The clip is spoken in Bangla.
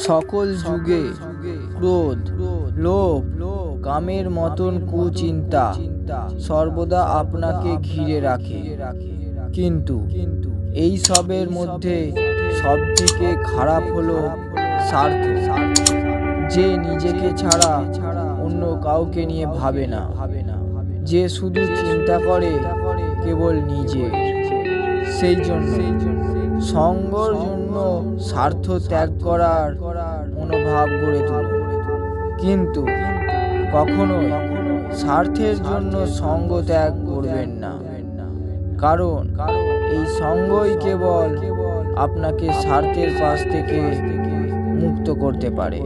সকল যুগে ক্রোধ, লোভ, কামের মতন কুচিন্তা সর্বদা আপনাকে ঘিরে রাখে। কিন্তু এই সবের মধ্যে সবথেকে খারাপ হলো স্বার্থ, যে নিজেকে ছাড়া অন্য কাউকে নিয়ে ভাবে না, যে শুধু চিন্তা করে কেবল নিজের। সেই জন্য সঙ্গর জন্য স্বার্থ ত্যাগ করার মনোভাব গড়ে তুলুন, কিন্তু কখনো স্বার্থের জন্য সঙ্গ ত্যাগ করবেন না, কারণ এই সঙ্গই কেবল আপনাকে স্বার্থের পাশ থেকে মুক্ত করতে পারে।